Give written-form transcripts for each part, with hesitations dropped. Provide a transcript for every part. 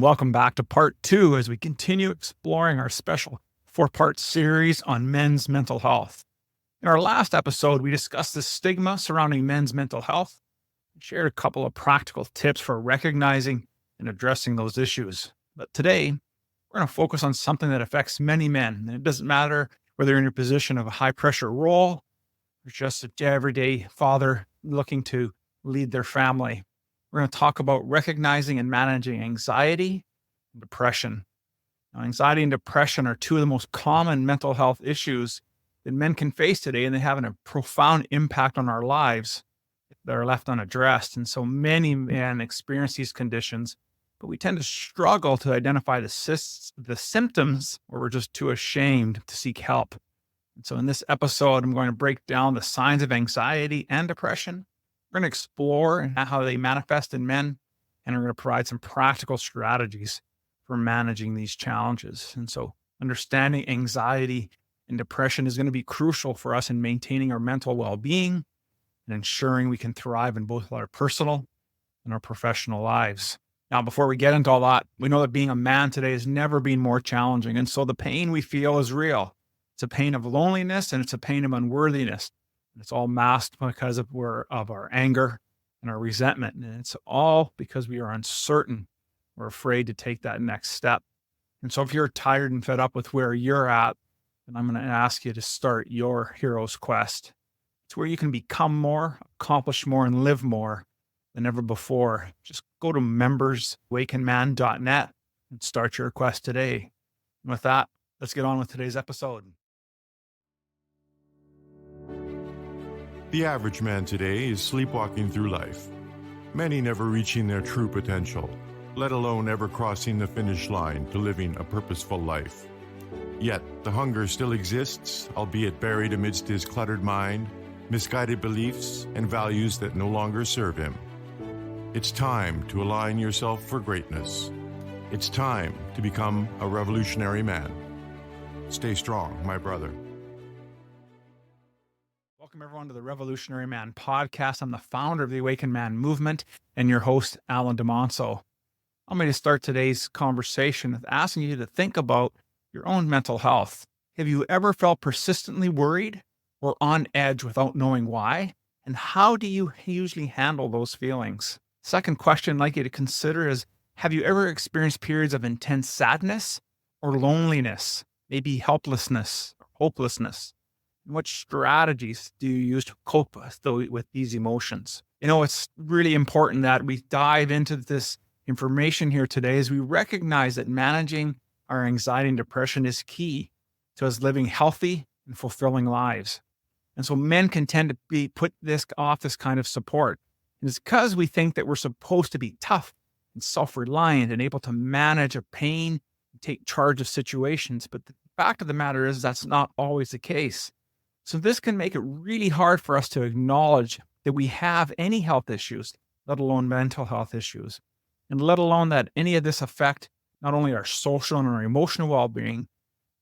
Welcome back to part 2 as we continue exploring our special 4-part series on men's mental health. In our last episode, we discussed the stigma surrounding men's mental health and shared a couple of practical tips for recognizing and addressing those issues. But today, we're going to focus on something that affects many men. And it doesn't matter whether you're in a position of a high pressure role or just an everyday father looking to lead their family. We're going to talk about recognizing and managing anxiety and depression. Now, anxiety and depression are two of the most common mental health issues that men can face today, and they have a profound impact on our lives if they're left unaddressed. And so many men experience these conditions, but we tend to struggle to identify the symptoms, or we're just too ashamed to seek help. And so in this episode, I'm going to break down the signs of anxiety and depression. We're going to explore how they manifest in men, and we're going to provide some practical strategies for managing these challenges. And so understanding anxiety and depression is going to be crucial for us in maintaining our mental well-being and ensuring we can thrive in both our personal and our professional lives. Now, before we get into all that, we know that being a man today has never been more challenging. And so the pain we feel is real. It's a pain of loneliness and it's a pain of unworthiness. It's all masked because of our anger and our resentment. And it's all because we are uncertain. We're afraid to take that next step. And so if you're tired and fed up with where you're at, then I'm going to ask you to start your hero's quest. It's where you can become more, accomplish more, and live more than ever before. Just go to membersawakenman.net and start your quest today. And with that, let's get on with today's episode. The average man today is sleepwalking through life, many never reaching their true potential, let alone ever crossing the finish line to living a purposeful life. Yet, the hunger still exists, albeit buried amidst his cluttered mind, misguided beliefs, and values that no longer serve him. It's time to align yourself for greatness. It's time to become a revolutionary man. Stay strong, my brother. Welcome, everyone, to the Revolutionary Man podcast. I'm the founder of the Awakened Man movement and your host, Alain Dumonceaux. I'm going to start today's conversation with asking you to think about your own mental health. Have you ever felt persistently worried or on edge without knowing why? And how do you usually handle those feelings? Second question I'd like you to consider is, have you ever experienced periods of intense sadness or loneliness, maybe helplessness or hopelessness? What strategies do you use to cope with these emotions? It's really important that we dive into this information here today as we recognize that managing our anxiety and depression is key to us living healthy and fulfilling lives. And so men can tend to put this kind of support. And it's because we think that we're supposed to be tough and self-reliant and able to manage our pain and take charge of situations. But the fact of the matter is that's not always the case. So this can make it really hard for us to acknowledge that we have any health issues, let alone mental health issues, and let alone that any of this affect not only our social and our emotional well-being.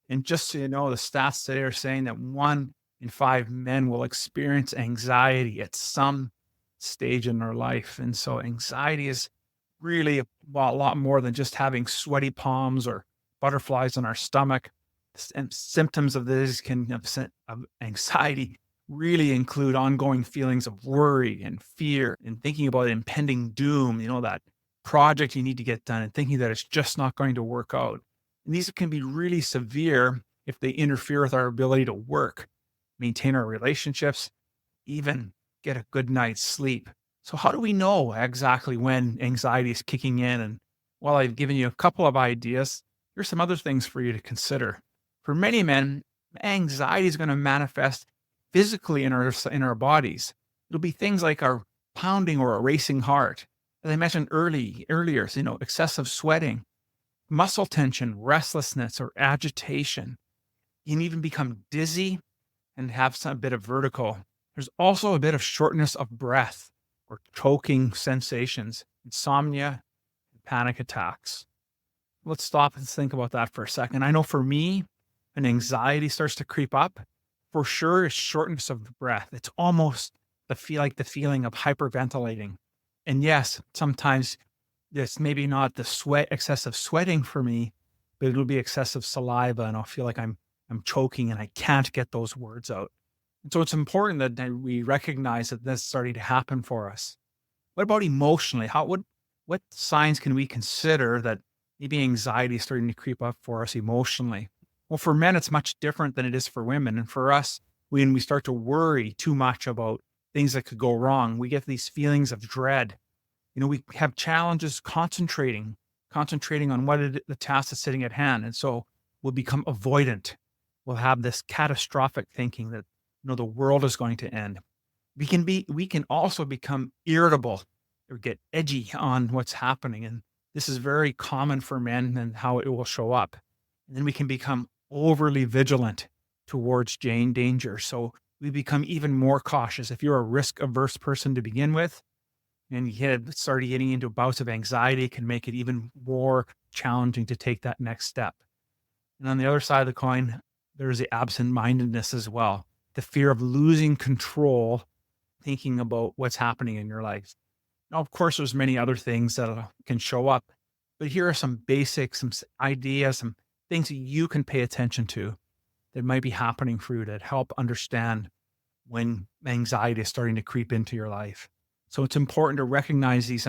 And just so you know, the stats today are saying that 1 in 5 men will experience anxiety at some stage in their life. And so anxiety is really a lot more than just having sweaty palms or butterflies in our stomach. And symptoms of anxiety really include ongoing feelings of worry and fear and thinking about impending doom, that project you need to get done and thinking that it's just not going to work out. And these can be really severe if they interfere with our ability to work, maintain our relationships, even get a good night's sleep. So how do we know exactly when anxiety is kicking in? And while I've given you a couple of ideas, here's some other things for you to consider. For many men, anxiety is going to manifest physically in our bodies. It'll be things like our pounding or a racing heart. As I mentioned earlier, excessive sweating, muscle tension, restlessness, or agitation. You can even become dizzy and have a bit of vertigo. There's also a bit of shortness of breath or choking sensations, insomnia, and panic attacks. Let's stop and think about that for a second. I know for me, when anxiety starts to creep up, for sure is shortness of the breath. It's almost the feeling of hyperventilating. And yes, sometimes It's maybe not the excessive sweating for me, but it'll be excessive saliva, and I'll feel like I'm choking and I can't get those words out. And so it's important that we recognize that this is starting to happen for us. What about emotionally? What signs can we consider that maybe anxiety is starting to creep up for us emotionally? Well, for men, it's much different than it is for women. And for us, when we start to worry too much about things that could go wrong, we get these feelings of dread. We have challenges concentrating on the task that's sitting at hand. And so we'll become avoidant. We'll have this catastrophic thinking that, the world is going to end. We can also become irritable or get edgy on what's happening. And this is very common for men and how it will show up. And then we can become overly vigilant towards danger. So we become even more cautious. If you're a risk averse person to begin with, and you started getting into bouts of anxiety, it can make it even more challenging to take that next step. And on the other side of the coin, there's the absent-mindedness as well, the fear of losing control, thinking about what's happening in your life. Now, of course, there's many other things that can show up, but here are some basics, some ideas, some things that you can pay attention to that might be happening for you that help understand when anxiety is starting to creep into your life. So it's important to recognize these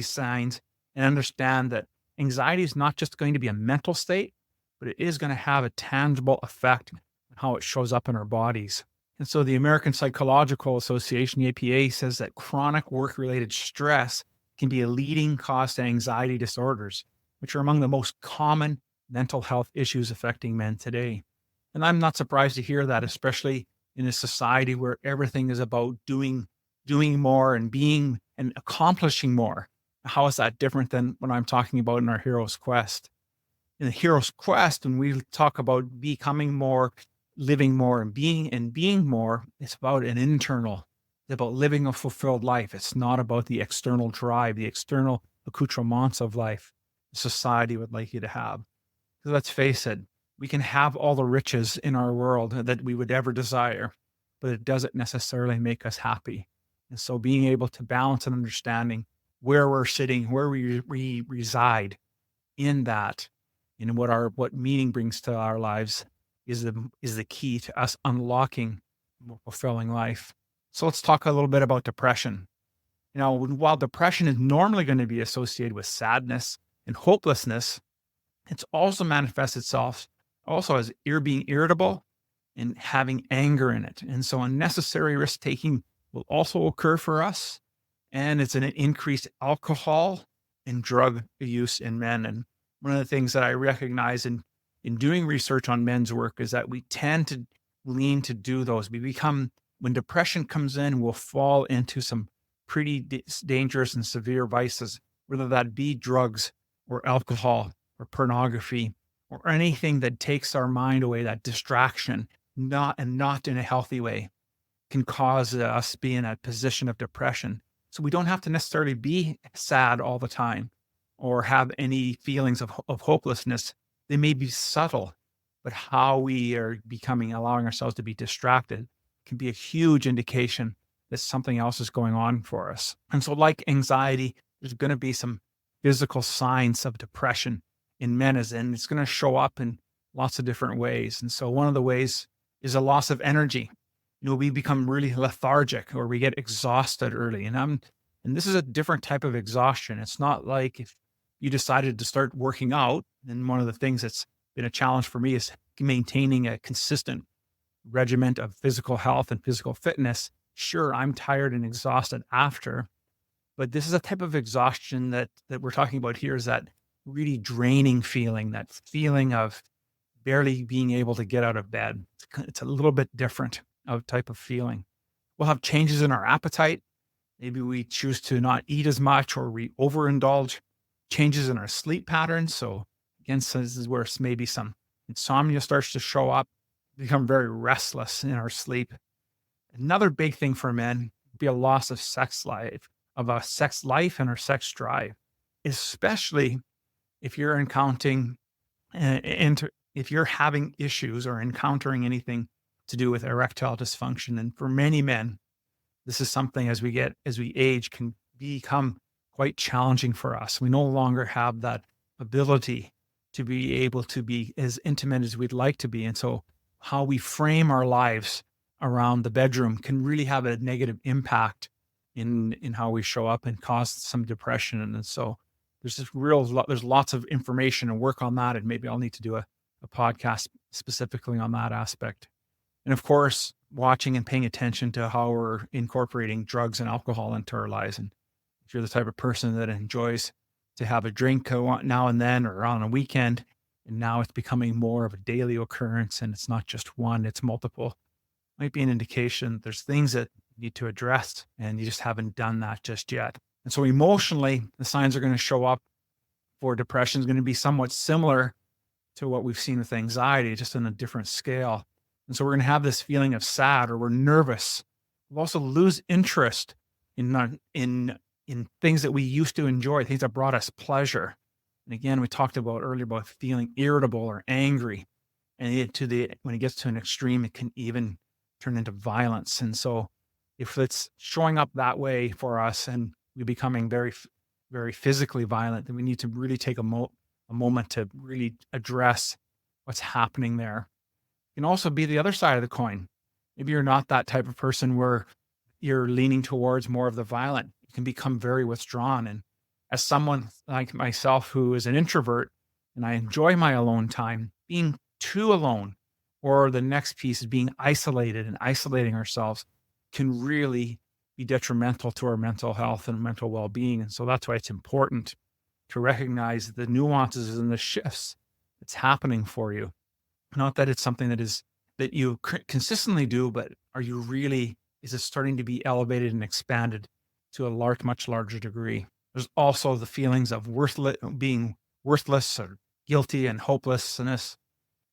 signs and understand that anxiety is not just going to be a mental state, but it is going to have a tangible effect on how it shows up in our bodies. And so the American Psychological Association, the APA, says that chronic work-related stress can be a leading cause to anxiety disorders, which are among the most common mental health issues affecting men today. And I'm not surprised to hear that, especially in a society where everything is about doing more and being and accomplishing more. How is that different than what I'm talking about in our hero's quest? In the hero's quest, when we talk about becoming more, living more, and being more, it's about an internal. It's about living a fulfilled life. It's not about the external drive, the external accoutrements of life society would like you to have. Because let's face it, we can have all the riches in our world that we would ever desire, but it doesn't necessarily make us happy. And so being able to balance and understanding where we're sitting, where we reside in that, and what meaning brings to our lives is the key to us unlocking a more fulfilling life. So let's talk a little bit about depression. While depression is normally going to be associated with sadness and hopelessness, it's also manifests itself also as being irritable and having anger in it. And so unnecessary risk taking will also occur for us. And it's an increased alcohol and drug use in men. And one of the things that I recognize in doing research on men's work is that we tend to lean to do those. When depression comes in, we'll fall into some pretty dangerous and severe vices, whether that be drugs or alcohol or pornography or anything that takes our mind away, that distraction, not in a healthy way, can cause us to be in a position of depression. So we don't have to necessarily be sad all the time or have any feelings of hopelessness. They may be subtle, but how we are allowing ourselves to be distracted can be a huge indication that something else is going on for us. And so like anxiety, there's going to be some physical signs of depression in men, and it's going to show up in lots of different ways. And so one of the ways is a loss of energy. We become really lethargic or we get exhausted early. And this is a different type of exhaustion. It's not like if you decided to start working out, and one of the things that's been a challenge for me is maintaining a consistent regiment of physical health and physical fitness. Sure, I'm tired and exhausted after, but this is a type of exhaustion that we're talking about here, is that really draining feeling, that feeling of barely being able to get out of bed. It's a little bit different of type of feeling. We'll have changes in our appetite. Maybe we choose to not eat as much or we overindulge. Changes in our sleep patterns. So again, so this is where maybe some insomnia starts to show up, become very restless in our sleep. Another big thing for men would be a loss of sex life and our sex drive, especially if you're if you're having issues or encountering anything to do with erectile dysfunction. And for many men, this is something as we age can become quite challenging for us. We no longer have that ability to be able to be as intimate as we'd like to be. And so how we frame our lives around the bedroom can really have a negative impact in how we show up and cause some depression. And so there's lots of information and work on that. And maybe I'll need to do a podcast specifically on that aspect. And of course, watching and paying attention to how we're incorporating drugs and alcohol into our lives. And if you're the type of person that enjoys to have a drink now and then or on a weekend, and now it's becoming more of a daily occurrence and it's not just one, it's multiple, might be an indication there's things that you need to address and you just haven't done that just yet. And so emotionally, the signs are going to show up for depression is going to be somewhat similar to what we've seen with anxiety, just on a different scale. And so we're going to have this feeling of sad, or we're nervous. We'll also lose interest in things that we used to enjoy, things that brought us pleasure. And again, we talked about earlier about feeling irritable or angry. And when it gets to an extreme, it can even turn into violence. And so if it's showing up that way for us and we're becoming very, very physically violent, then we need to really take a moment to really address what's happening there. It can also be the other side of the coin. Maybe you're not that type of person where you're leaning towards more of the violent. You can become very withdrawn. And as someone like myself who is an introvert and I enjoy my alone time, being too alone, or the next piece is being isolated and isolating ourselves, can really be detrimental to our mental health and mental well-being. And so that's why it's important to recognize the nuances and the shifts that's happening for you. Not that it's something that you consistently do, but is it starting to be elevated and expanded to a much larger degree? There's also the feelings of being worthless or guilty and hopelessness,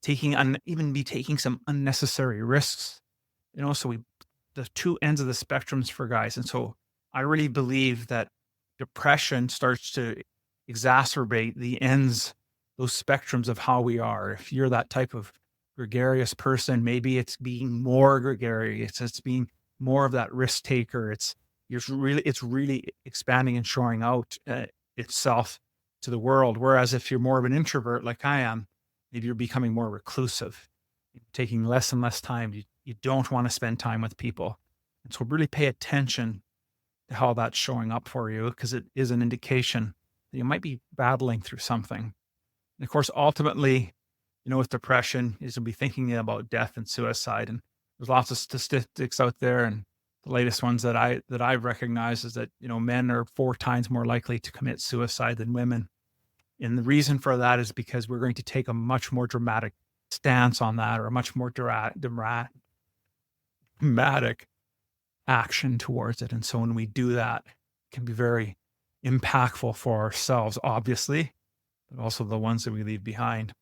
taking some unnecessary risks. So the two ends of the spectrums for guys. And so I really believe that depression starts to exacerbate those spectrums of how we are. If you're that type of gregarious person, maybe it's being more gregarious. It's being more of that risk taker. It's really expanding and showing out itself to the world. Whereas if you're more of an introvert like I am, maybe you're becoming more reclusive, taking less and less time. You don't want to spend time with people. And so really pay attention to how that's showing up for you, because it is an indication that you might be battling through something. And of course, ultimately, with depression, you'll be thinking about death and suicide. And there's lots of statistics out there. And the latest ones that I've recognized is that, men are 4 times more likely to commit suicide than women. And the reason for that is because we're going to take a much more dramatic stance on that, or a much more dramatic action towards it. And so when we do that, it can be very impactful for ourselves, obviously, but also the ones that we leave behind.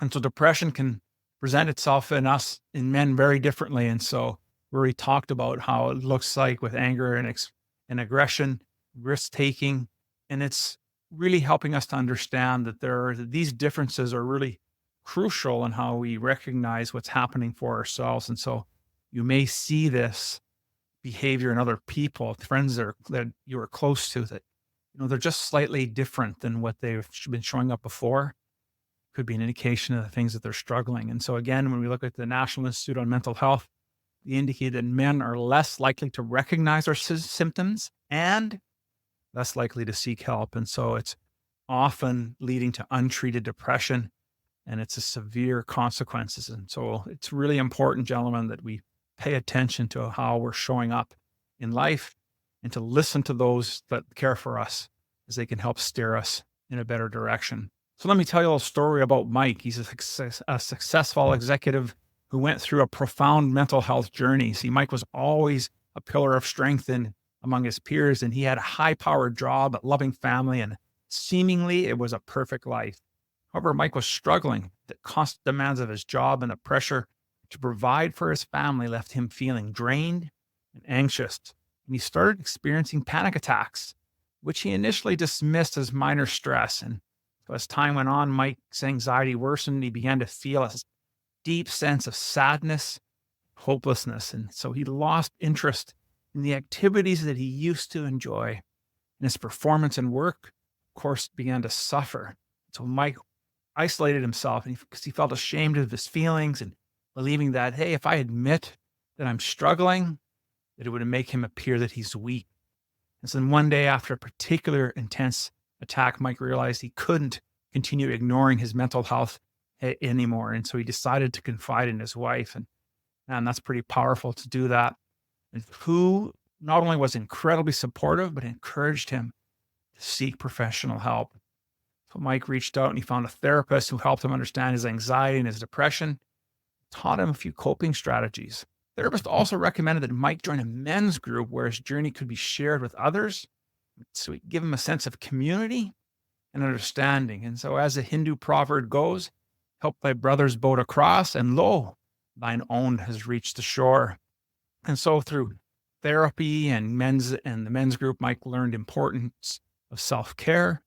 And so depression can present itself in men very differently. And so we already talked about how it looks like with anger and aggression, risk taking, and it's really helping us to understand that these differences are really crucial in how we recognize what's happening for ourselves. And so you may see this behavior in other people, friends that you are close to, that, they're just slightly different than what they've been showing up before. Could be an indication of the things that they're struggling. And so again, when we look at the National Institute on Mental Health, they indicate that men are less likely to recognize our symptoms and less likely to seek help. And so it's often leading to untreated depression, and it's a severe consequences. And so it's really important, gentlemen, that we pay attention to how we're showing up in life and to listen to those that care for us, as they can help steer us in a better direction. So let me tell you a little story about Mike. He's a successful executive who went through a profound mental health journey. See, Mike was always a pillar of strength among his peers, and he had a high-powered job, a loving family, and seemingly it was a perfect life. However, Mike was struggling. The constant demands of his job and the pressure to provide for his family left him feeling drained and anxious. And he started experiencing panic attacks, which he initially dismissed as minor stress. And so as time went on, Mike's anxiety worsened. He began to feel a deep sense of sadness, hopelessness. And so he lost interest in the activities that he used to enjoy. and his performance and work, of course, began to suffer. So Mike isolated himself because he felt ashamed of his feelings and believing that, hey, if I admit that I'm struggling, that it would make him appear that he's weak. And so then one day after a particular intense attack, Mike realized he couldn't continue ignoring his mental health anymore. And so he decided to confide in his wife. And man, that's pretty powerful to do that. And who not only was incredibly supportive, but encouraged him to seek professional help. So Mike reached out and he found a therapist who helped him understand his anxiety and his depression, taught him a few coping strategies. The therapist also recommended that Mike join a men's group where his journey could be shared with others. So he give him a sense of community and understanding. And so as the Hindu proverb goes, help thy brother's boat across, and lo, thine own has reached the shore. And so through therapy and the men's group, Mike learned importance of self-care,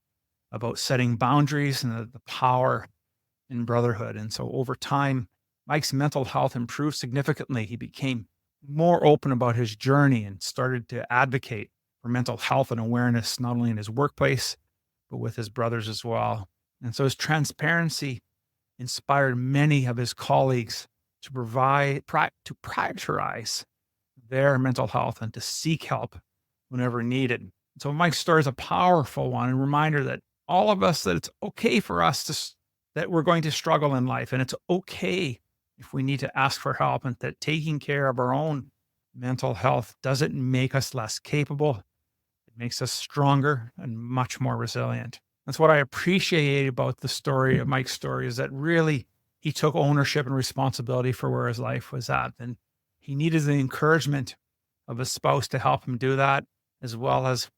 about setting boundaries, and the power in brotherhood. And so over time, Mike's mental health improved significantly. He became more open about his journey and started to advocate for mental health and awareness, not only in his workplace, but with his brothers as well. And so his transparency inspired many of his colleagues to prioritize their mental health and to seek help whenever needed. So Mike's story is a powerful one and reminder that all of us, that it's okay for us that we're going to struggle in life, and it's okay if we need to ask for help, and that taking care of our own mental health doesn't make us less capable. It makes us stronger and much more resilient. That's what I appreciate about the story of Mike's story, is that really he took ownership and responsibility for where his life was at. And he needed the encouragement of his spouse to help him do that, as well as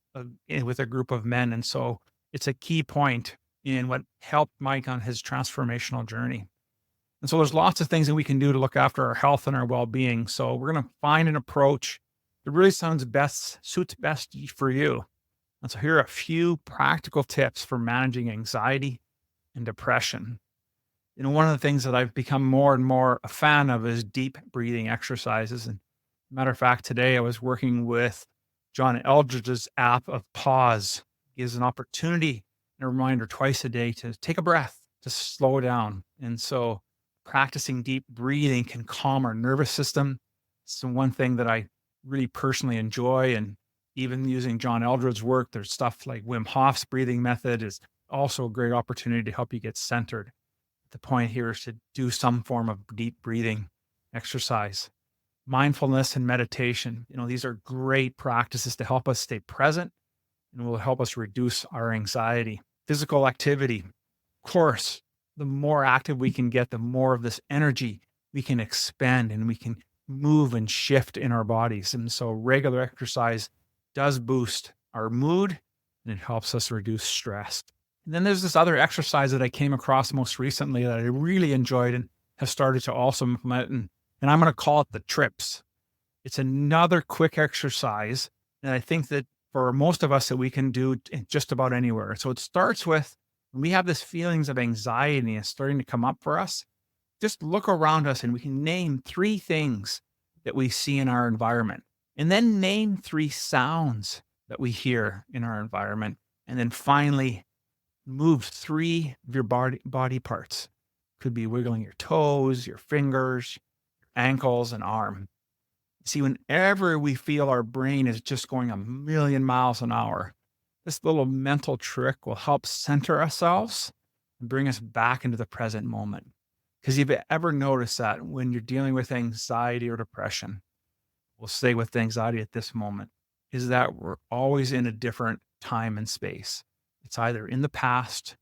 with a group of men. And so it's a key point in what helped Mike on his transformational journey. And so there's lots of things that we can do to look after our health and our well-being. So we're going to find an approach that really suits best for you. And so here are a few practical tips for managing anxiety and depression. One of the things that I've become more and more a fan of is deep breathing exercises. And matter of fact, today I was working with John Eldredge's app of Pause. It gives an opportunity and a reminder twice a day to take a breath, to slow down. And so practicing deep breathing can calm our nervous system. It's the one thing that I really personally enjoy. And even using John Eldredge's work, there's stuff like Wim Hof's breathing method is also a great opportunity to help you get centered. The point here is to do some form of deep breathing exercise. Mindfulness and meditation, these are great practices to help us stay present and will help us reduce our anxiety. Physical activity. Of course, the more active we can get, the more of this energy we can expend and we can move and shift in our bodies. And so regular exercise does boost our mood and it helps us reduce stress. And then there's this other exercise that I came across most recently that I really enjoyed and have started to also implement. And I'm going to call it the trips. It's another quick exercise. And I think that for most of us that we can do just about anywhere. So it starts with when we have this feelings of anxiety and it's starting to come up for us, just look around us and we can name 3 things that we see in our environment. And then name 3 sounds that we hear in our environment. And then finally, move 3 of your body parts. Could be wiggling your toes, your fingers, your ankles, and arm. See, whenever we feel our brain is just going a million miles an hour, this little mental trick will help center ourselves and bring us back into the present moment. Because you've ever noticed that when you're dealing with anxiety or depression, we'll stay with anxiety at this moment, is that we're always in a different time and space. It's either in the past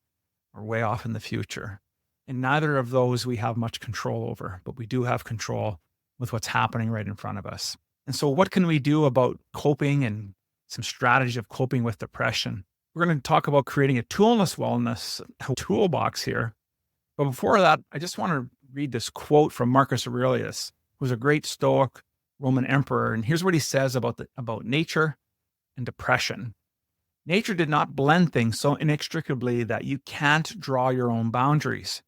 or way off in the future. And neither of those we have much control over, but we do have control with what's happening right in front of us. And so what can we do about coping and some strategy of coping with depression? We're going to talk about creating a toolness wellness toolbox here. But before that, I just want to read this quote from Marcus Aurelius, who was a great Stoic Roman emperor. And here's what he says about nature and depression. Nature did not blend things so inextricably that you can't draw your own boundaries.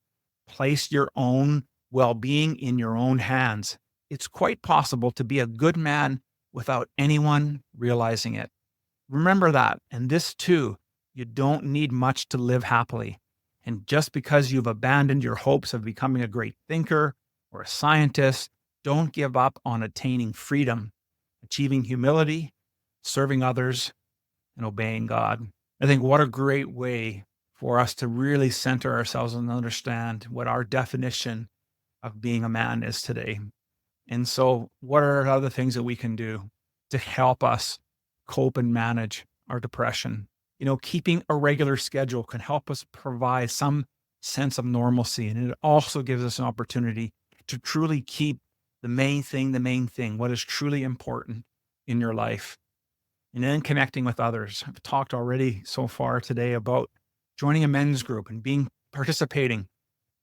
Place your own well-being in your own hands. It's quite possible to be a good man without anyone realizing it. Remember that. And this too, you don't need much to live happily. And just because you've abandoned your hopes of becoming a great thinker or a scientist, don't give up on attaining freedom, achieving humility, serving others, and obeying God. I think what a great way for us to really center ourselves and understand what our definition of being a man is today. And so, what are other things that we can do to help us cope and manage our depression? Keeping a regular schedule can help us provide some sense of normalcy. And it also gives us an opportunity to truly keep the main thing, what is truly important in your life. And then connecting with others. I've talked already so far today about joining a men's group and participating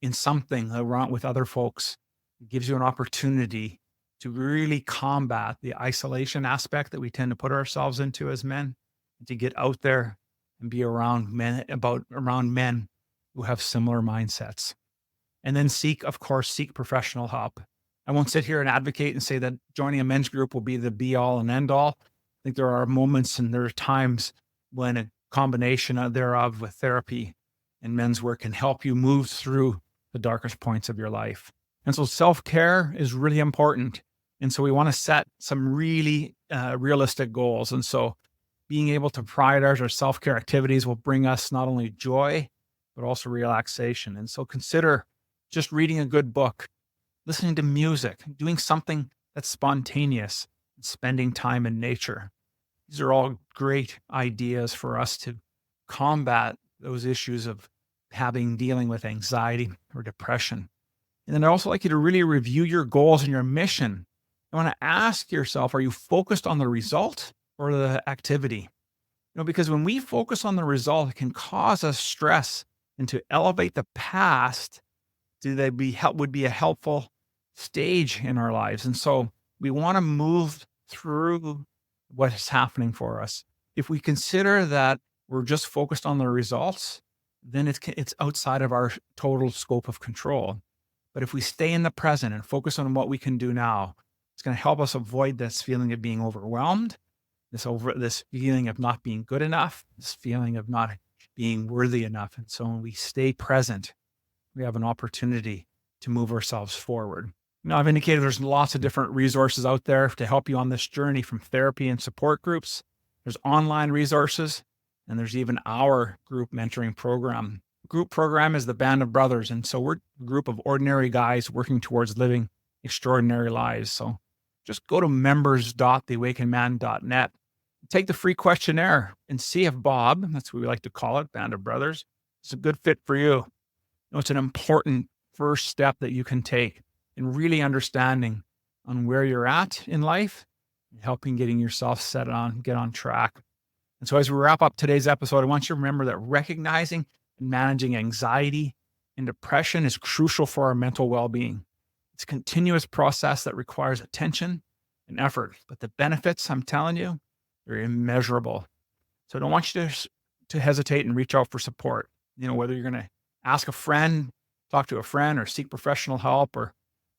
in something around with other folks. It gives you an opportunity to really combat the isolation aspect that we tend to put ourselves into as men, and to get out there and be around men who have similar mindsets. And then seek professional help. I won't sit here and advocate and say that joining a men's group will be the be all and end all. I think there are moments and there are times when a combination thereof with therapy and men's work can help you move through the darkest points of your life. And so self-care is really important. And so we want to set some really realistic goals. And so being able to prioritize our self-care activities will bring us not only joy, but also relaxation. And so consider just reading a good book, listening to music, doing something that's spontaneous, and spending time in nature. These are all great ideas for us to combat those issues of dealing with anxiety or depression. And then I'd also like you to really review your goals and your mission. I want to ask yourself, are you focused on the result or the activity? Because when we focus on the result, it can cause us stress, and to elevate the past would be a helpful stage in our lives. And so we want to move through what is happening for us. If we consider that we're just focused on the results, then it's outside of our total scope of control. But if we stay in the present and focus on what we can do now, it's going to help us avoid this feeling of being overwhelmed, this feeling of not being good enough, this feeling of not being worthy enough. And so when we stay present, we have an opportunity to move ourselves forward. Now, I've indicated there's lots of different resources out there to help you on this journey, from therapy and support groups. There's online resources, and there's even our group mentoring program. Group program is the Band of Brothers. And so we're a group of ordinary guys working towards living extraordinary lives. So just go to members.theawakenedman.net, take the free questionnaire, and see if Bob, that's what we like to call it, Band of Brothers, is a good fit for you. It's an important first step that you can take in really understanding on where you're at in life and helping getting yourself get on track. And so as we wrap up today's episode, I want you to remember that recognizing and managing anxiety and depression is crucial for our mental well-being. It's a continuous process that requires attention and effort, but the benefits, I'm telling you, they're immeasurable. So I don't want you to hesitate and reach out for support. Whether you're going to ask a friend, talk to a friend, or seek professional help, or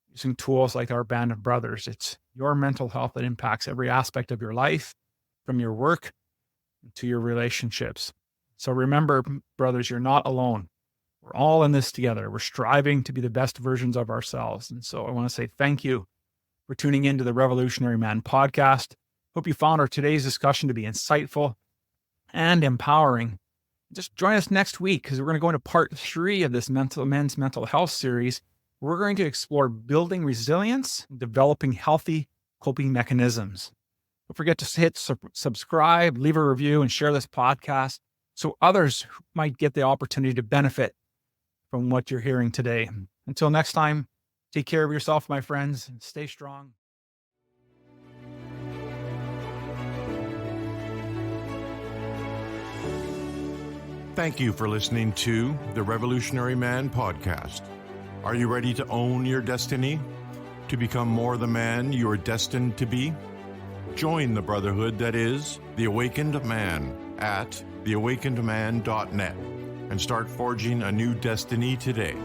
using tools like our Band of Brothers. It's your mental health that impacts every aspect of your life, from your work to your relationships. So remember, brothers, you're not alone. We're all in this together. We're striving to be the best versions of ourselves. And so I want to say thank you for tuning into the Revolutionary Man podcast. Hope you found our today's discussion to be insightful and empowering. Just join us next week, because we're going to go into part 3 of this men's mental health series. We're going to explore building resilience, developing healthy coping mechanisms. Don't forget to hit subscribe, leave a review, and share this podcast so others might get the opportunity to benefit from what you're hearing today. Until next time, take care of yourself, my friends, and stay strong. Thank you for listening to the Revolutionary Man podcast. Are you ready to own your destiny? To become more the man you are destined to be? Join the brotherhood that is The Awakened Man at theawakenedman.net and start forging a new destiny today.